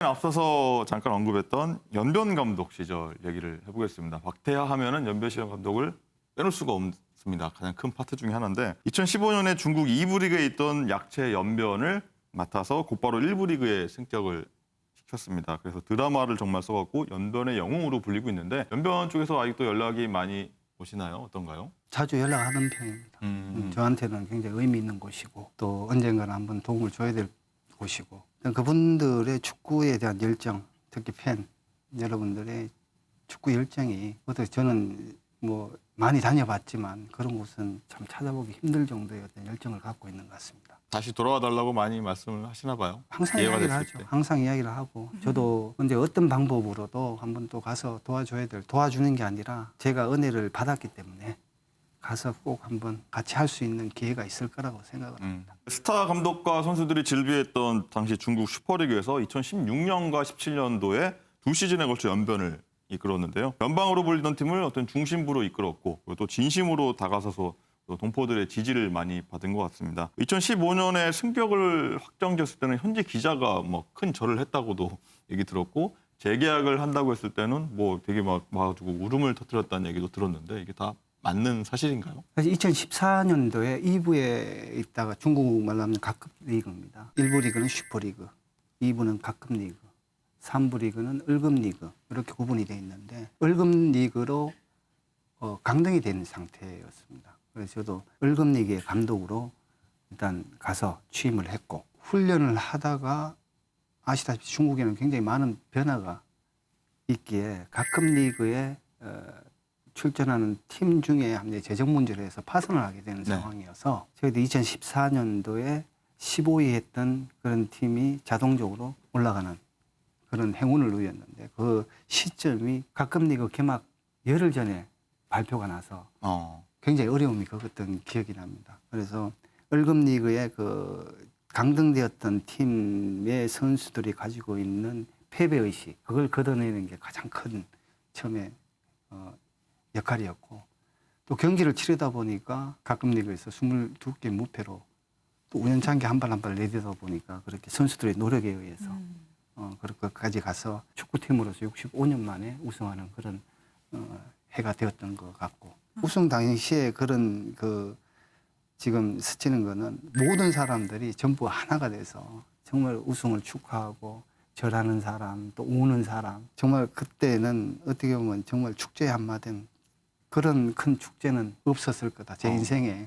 앞서서 잠깐 언급했던 연변 감독 시절 얘기를 해보겠습니다. 박태하 하면은 연변 감독을 빼놓을 수가 없습니다. 가장 큰 파트 중에 하나인데 2015년에 중국 2부 리그에 있던 약체 연변을 맡아서 곧바로 1부 리그에 승격을 시켰습니다. 그래서 드라마를 정말 써갖고 연변의 영웅으로 불리고 있는데 연변 쪽에서 아직도 연락이 많이 오시나요? 어떤가요? 자주 연락하는 편입니다. 저한테는 굉장히 의미 있는 곳이고 또 언젠가는 한번 도움을 줘야 될 곳이고 그분들의 축구에 대한 열정, 특히 팬 여러분들의 축구 열정이 어떻게 저는 뭐 많이 다녀봤지만 그런 곳은 참 찾아보기 힘들 정도의 어떤 열정을 갖고 있는 것 같습니다. 다시 돌아와 달라고 많이 말씀을 하시나 봐요. 항상 기회가 이야기를 됐을 하죠. 때. 항상 이야기를 하고 저도 언제 어떤 방법으로도 한번 또 가서 도와주는 게 아니라 제가 은혜를 받았기 때문에 가서 꼭 한번 같이 할 수 있는 기회가 있을 거라고 생각을 합니다. 스타 감독과 선수들이 질비했던 당시 중국 슈퍼리그에서 2016년과 17년도에 두 시즌에 걸쳐 연변을 이끌었는데요. 연방으로 불리던 팀을 어떤 중심부로 이끌었고 또 진심으로 다가서서 또 동포들의 지지를 많이 받은 것 같습니다. 2015년에 승격을 확정됐을 때는 현지 기자가 뭐 큰 절을 했다고도 얘기 들었고 재계약을 한다고 했을 때는 뭐 되게 막 와가지고 울음을 터뜨렸다는 얘기도 들었는데 이게 다 맞는 사실인가요? 사실 2014년도에 2부에 있다가 중국말로 하면 각급 리그입니다. 1부 리그는 슈퍼리그, 2부는 각급 리그, 3부 리그는 을급 리그 이렇게 구분이 돼 있는데 을급 리그로 강등이 된 상태였습니다. 그래서 저도 을급 리그의 감독으로 일단 가서 취임을 했고 훈련을 하다가 아시다시피 중국에는 굉장히 많은 변화가 있기에 각급 리그에 출전하는 팀 중에 한 재정 문제로 해서 파산을 하게 되는 상황이어서 저희도 2014년도에 15위 했던 그런 팀이 자동적으로 올라가는 그런 행운을 누렸는데 그 시점이 각급 리그 개막 열흘 전에 발표가 나서 굉장히 어려움이 겪었던 기억이 납니다. 그래서 을급 리그에 그 강등되었던 팀의 선수들이 가지고 있는 패배의식 그걸 걷어내는 게 가장 큰 처음에 역할이었고 또 경기를 치르다 보니까 각급 리그에서 22개 무패로 또 우연찮게 한 발 한 발 내딛다 보니까 그렇게 선수들의 노력에 의해서 그렇게까지 가서 축구팀으로서 65년 만에 우승하는 그런 해가 되었던 것 같고 우승 당시에 그런 그 지금 스치는 거는 모든 사람들이 전부 하나가 돼서 정말 우승을 축하하고 절하는 사람 또 우는 사람 정말 그때는 어떻게 보면 정말 축제의 한마디는 그런 큰 축제는 없었을 거다. 제 인생에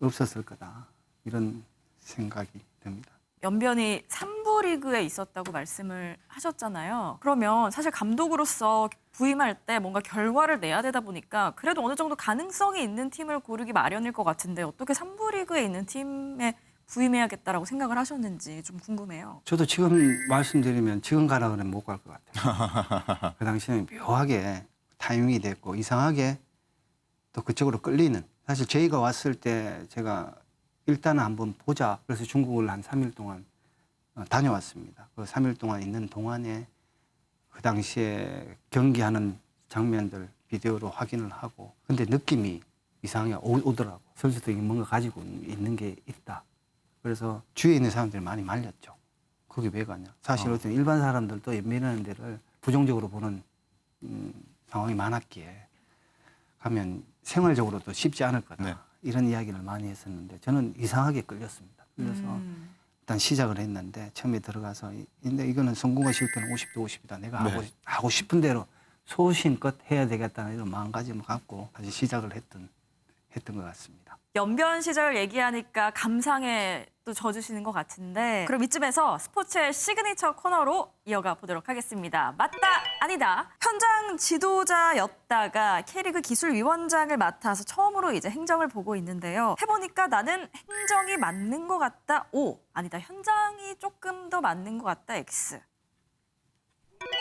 없었을 거다. 이런 생각이 듭니다. 연변이 3부 리그에 있었다고 말씀을 하셨잖아요. 그러면 사실 감독으로서 부임할 때 뭔가 결과를 내야 되다 보니까 그래도 어느 정도 가능성이 있는 팀을 고르기 마련일 것 같은데 어떻게 3부 리그에 있는 팀에 부임해야겠다라고 생각을 하셨는지 좀 궁금해요. 저도 지금 말씀드리면 지금 가라 그러면 못 갈 것 같아요. 그 당시에는 묘하게 타이밍이 됐고 이상하게 또 그쪽으로 끌리는. 사실 저희가 왔을 때 제가 일단은 한번 보자. 그래서 중국을 한 3일 동안 다녀왔습니다. 그 3일 동안 있는 동안에 그 당시에 경기하는 장면들 비디오로 확인을 하고 근데 느낌이 이상하게 오더라고. 선수들이 뭔가 가지고 있는 게 있다. 그래서 주위에 있는 사람들이 많이 말렸죠. 거기 왜 가냐. 사실 어떤 일반 사람들도 연변하는 데를 부정적으로 보는 상황이 많았기에 가면 생활적으로도 쉽지 않을 거다. 네. 이런 이야기를 많이 했었는데 저는 이상하게 끌렸습니다. 끌려서 일단 시작을 했는데 처음에 들어가서 근데 이거는 성공과 실패는 50대 50이다. 내가 하고 싶은 대로 소신껏 해야 되겠다는 이런 마음가짐을 갖고 다시 시작을 했던 것 같습니다. 연변 시절 얘기하니까 감상에 또 젖으시는 것 같은데 그럼 이쯤에서 스포츠의 시그니처 코너로 이어가 보도록 하겠습니다. 맞다 아니다. 현장 지도자였다가 K리그 기술위원장을 맡아서 처음으로 이제 행정을 보고 있는데요. 해보니까 나는 행정이 맞는 것 같다 O 아니다. 현장이 조금 더 맞는 것 같다 X.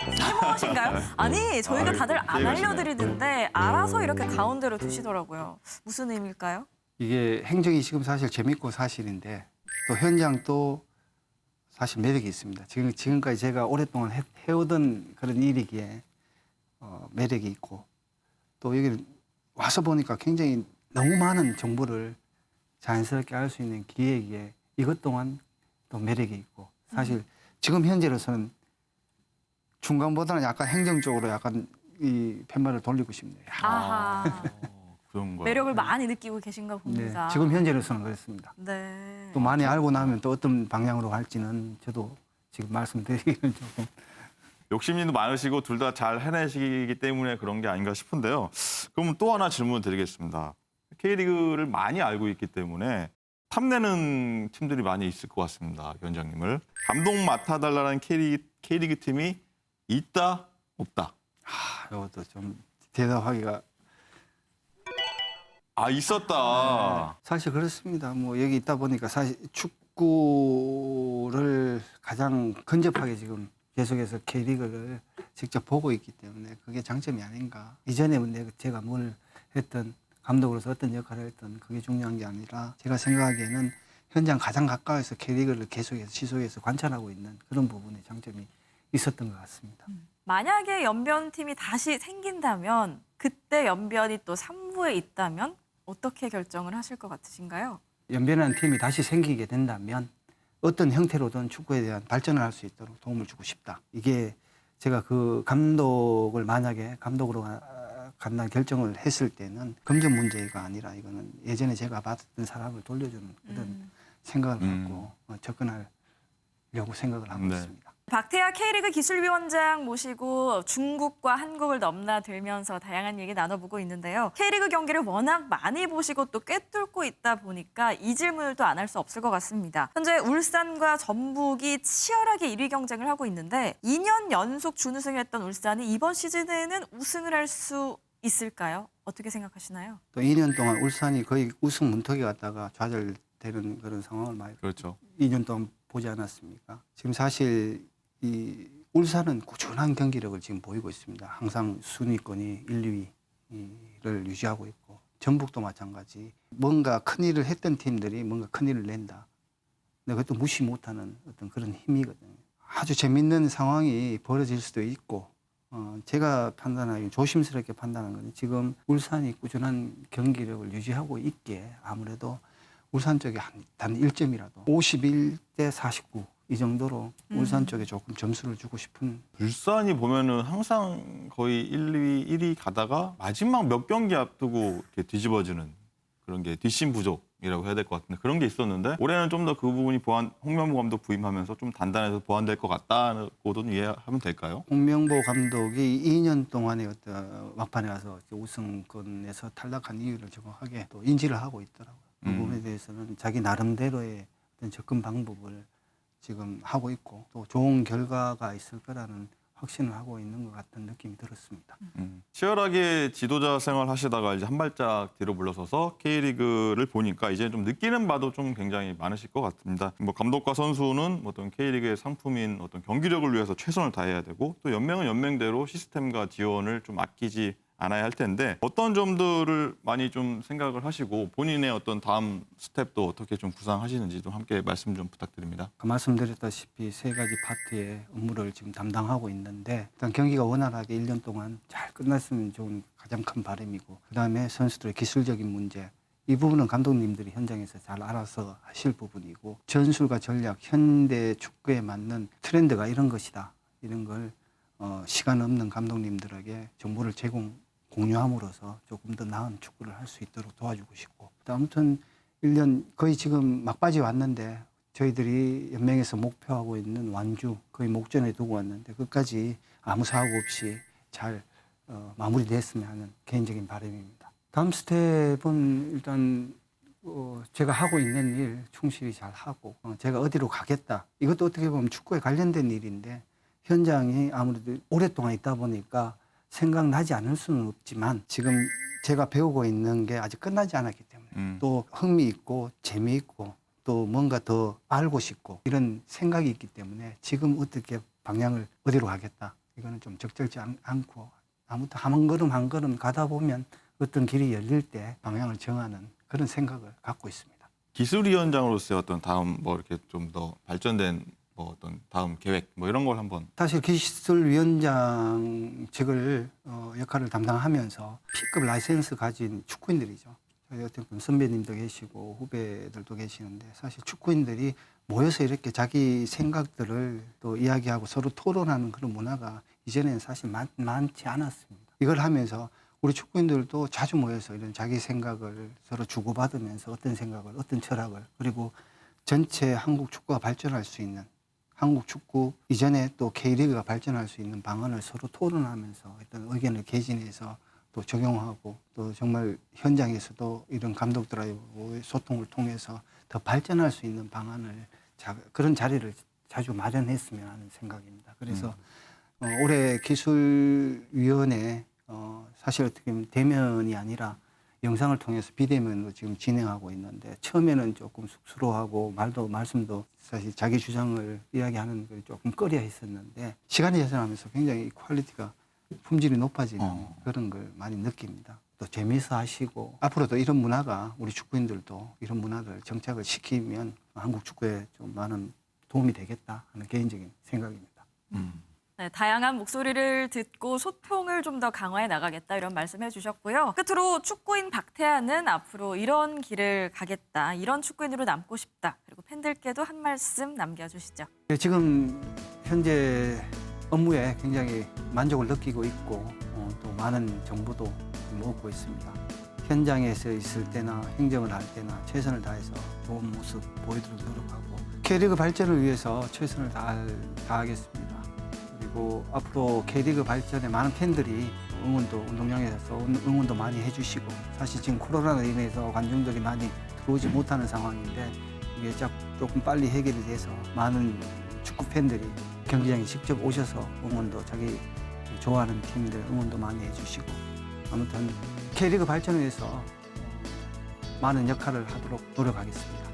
해몽하신가요? 아니 저희가 다들 안 알려드리는데 알아서 이렇게 가운데로 두시더라고요. 무슨 의미일까요? 이게 행정이 지금 사실 재밌고 사실인데 또 현장도 사실 매력이 있습니다. 지금까지 제가 오랫동안 해오던 그런 일이기에 매력이 있고 또 여기 와서 보니까 굉장히 너무 많은 정보를 자연스럽게 알 수 있는 기회이기에 이것 또한 또 매력이 있고 사실 지금 현재로서는 중간보다는 약간 행정적으로 약간 이 팻말을 돌리고 싶네요. 아하. 그런 거요. 매력을 많이 느끼고 계신가 네, 봅니다. 지금 현재로서는 그렇습니다. 네. 또 많이 알고 나면 또 어떤 방향으로 갈지는 저도 지금 말씀드리기는 조금 욕심도 많으시고 둘 다 잘 해내시기 때문에 그런 게 아닌가 싶은데요. 그럼 또 하나 질문 드리겠습니다. K리그를 많이 알고 있기 때문에 탐내는 팀들이 많이 있을 것 같습니다. 위원장님을. 감독 맡아달라는 K리그 팀이 있다, 없다? 이것도 좀 대답하기가 있었다. 사실 그렇습니다. 뭐 여기 있다 보니까 사실 축구를 가장 근접하게 지금 계속해서 K리그를 직접 보고 있기 때문에 그게 장점이 아닌가. 이전에 제가 뭘 했던 감독으로서 어떤 역할을 했던 그게 중요한 게 아니라 제가 생각하기에는 현장 가장 가까이서 K리그를 계속해서 지속해서 관찰하고 있는 그런 부분에 장점이 있었던 것 같습니다. 만약에 연변팀이 다시 생긴다면 그때 연변이 또 3부에 있다면 어떻게 결정을 하실 것 같으신가요? 연변이라는 팀이 다시 생기게 된다면 어떤 형태로든 축구에 대한 발전을 할 수 있도록 도움을 주고 싶다. 이게 제가 그 감독을 만약에 감독으로 간다는 결정을 했을 때는 금전 문제가 아니라 이거는 예전에 제가 받았던 사람을 돌려주는 그런 생각을 갖고 접근하려고 생각을 하고 네. 있습니다. 박태하 K리그 기술위원장 모시고 중국과 한국을 넘나들면서 다양한 얘기 나눠보고 있는데요. K리그 경기를 워낙 많이 보시고 또 꿰뚫고 있다 보니까 이 질문을 또 안 할 수 없을 것 같습니다. 현재 울산과 전북이 치열하게 1위 경쟁을 하고 있는데 2년 연속 준우승을 했던 울산이 이번 시즌에는 우승을 할 수 있을까요? 어떻게 생각하시나요? 또 2년 동안 울산이 거의 우승 문턱에 갔다가 좌절되는 그런 상황을 많이 그렇죠. 2년 2년 동안 보지 않았습니까? 지금 사실 이 울산은 꾸준한 경기력을 지금 보이고 있습니다. 항상 순위권이 1, 2위를 유지하고 있고 전북도 마찬가지. 뭔가 큰일을 했던 팀들이 뭔가 큰일을 낸다. 근데 그것도 무시 못하는 어떤 그런 힘이거든요. 아주 재밌는 상황이 벌어질 수도 있고 제가 판단하기 조심스럽게 판단하는 건 지금 울산이 꾸준한 경기력을 유지하고 있기에 아무래도 울산 쪽에 단 1점이라도 51대 49 이 정도로 울산 쪽에 조금 점수를 주고 싶은. 울산이 보면은 항상 거의 1, 2위, 1위 가다가 마지막 몇 경기 앞두고 이렇게 뒤집어지는 그런 게 뒷심 부족이라고 해야 될 것 같은데 그런 게 있었는데 올해는 좀 더 그 부분이 홍명보 감독 부임하면서 좀 단단해서 보완될 것 같다고도 이해하면 될까요? 홍명보 감독이 2년 동안의 어떤 막판에 와서 우승권에서 탈락한 이유를 정확하게 또 인지를 하고 있더라고요. 그 부분에 대해서는 자기 나름대로의 어떤 접근 방법을 지금 하고 있고 또 좋은 결과가 있을 거라는 확신을 하고 있는 것 같은 느낌이 들었습니다. 치열하게 지도자 생활 하시다가 이제 한 발짝 뒤로 물러서서 K리그를 보니까 이제 좀 느끼는 바도 좀 굉장히 많으실 것 같습니다. 뭐 감독과 선수는 어떤 K리그의 상품인 어떤 경기력을 위해서 최선을 다해야 되고 또 연맹은 연맹대로 시스템과 지원을 좀 아끼지 않아야 할 텐데 어떤 점들을 많이 좀 생각을 하시고 본인의 어떤 다음 스텝도 어떻게 좀 구상하시는지도 함께 말씀 좀 부탁드립니다. 아까 말씀드렸다시피 세 가지 파트의 업무를 지금 담당하고 있는데 일단 경기가 원활하게 1년 동안 잘 끝났으면 좋은 가장 큰 바람이고 그다음에 선수들의 기술적인 문제 이 부분은 감독님들이 현장에서 잘 알아서 하실 부분이고 전술과 전략, 현대 축구에 맞는 트렌드가 이런 것이다. 이런 걸 시간 없는 감독님들에게 정보를 공유함으로써 조금 더 나은 축구를 할 수 있도록 도와주고 싶고 아무튼 1년 거의 지금 막바지 왔는데 저희들이 연맹에서 목표하고 있는 완주 거의 목전에 두고 왔는데 끝까지 아무 사고 없이 잘 마무리됐으면 하는 개인적인 바람입니다. 다음 스텝은 일단 제가 하고 있는 일 충실히 잘 하고 제가 어디로 가겠다 이것도 어떻게 보면 축구에 관련된 일인데 현장이 아무래도 오랫동안 있다 보니까 생각나지 않을 수는 없지만 지금 제가 배우고 있는 게 아직 끝나지 않았기 때문에 또 흥미있고 재미있고 또 뭔가 더 알고 싶고 이런 생각이 있기 때문에 지금 어떻게 방향을 어디로 가겠다 이거는 좀 적절치 않고 아무튼 한 걸음 한 걸음 가다 보면 어떤 길이 열릴 때 방향을 정하는 그런 생각을 갖고 있습니다. 기술위원장으로서의 어떤 다음 뭐 이렇게 좀 더 발전된 뭐 어떤 다음 계획 뭐 이런 걸 한번. 사실 기술위원장직을 역할을 담당하면서 P급 라이센스 가진 축구인들이죠. 저희 어떤 선배님도 계시고 후배들도 계시는데 사실 축구인들이 모여서 이렇게 자기 생각들을 또 이야기하고 서로 토론하는 그런 문화가 이전에는 사실 많지 않았습니다. 이걸 하면서 우리 축구인들도 자주 모여서 이런 자기 생각을 서로 주고받으면서 어떤 생각을, 어떤 철학을, 그리고 전체 한국 축구가 발전할 수 있는, 한국 축구 이전에 또 K리그가 발전할 수 있는 방안을 서로 토론하면서 어떤 의견을 개진해서 또 적용하고, 또 정말 현장에서도 이런 감독들하고의 소통을 통해서 더 발전할 수 있는 방안을 그런 자리를 자주 마련했으면 하는 생각입니다. 그래서 올해 기술위원회 사실 어떻게 보면 대면이 아니라 영상을 통해서 비대면으로 지금 진행하고 있는데, 처음에는 조금 쑥스러워하고 말씀도 사실 자기 주장을 이야기하는 걸 조금 꺼려 했었는데, 시간이 지나면서 굉장히 퀄리티가, 품질이 높아지는 그런 걸 많이 느낍니다. 또 재미있어 하시고, 앞으로도 이런 문화가, 우리 축구인들도 이런 문화를 정착을 시키면 한국 축구에 좀 많은 도움이 되겠다 하는 개인적인 생각입니다. 네, 다양한 목소리를 듣고 소통을 좀 더 강화해 나가겠다 이런 말씀해 주셨고요. 끝으로 축구인 박태환은 앞으로 이런 길을 가겠다, 이런 축구인으로 남고 싶다, 그리고 팬들께도 한 말씀 남겨주시죠. 지금 현재 업무에 굉장히 만족을 느끼고 있고, 또 많은 정보도 모으고 있습니다. 현장에서 있을 때나 행정을 할 때나 최선을 다해서 좋은 모습 보이도록 노력하고, K리그 발전을 위해서 최선을 다하겠습니다. 그리고 앞으로 K리그 발전에 많은 팬들이 응원도, 운동장에서 응원도 많이 해주시고, 사실 지금 코로나로 인해서 관중들이 많이 들어오지 못하는 상황인데, 이게 조금 빨리 해결이 돼서 많은 축구 팬들이 경기장에 직접 오셔서 응원도, 자기 좋아하는 팀들 응원도 많이 해주시고, 아무튼 K리그 발전을 위해서 많은 역할을 하도록 노력하겠습니다.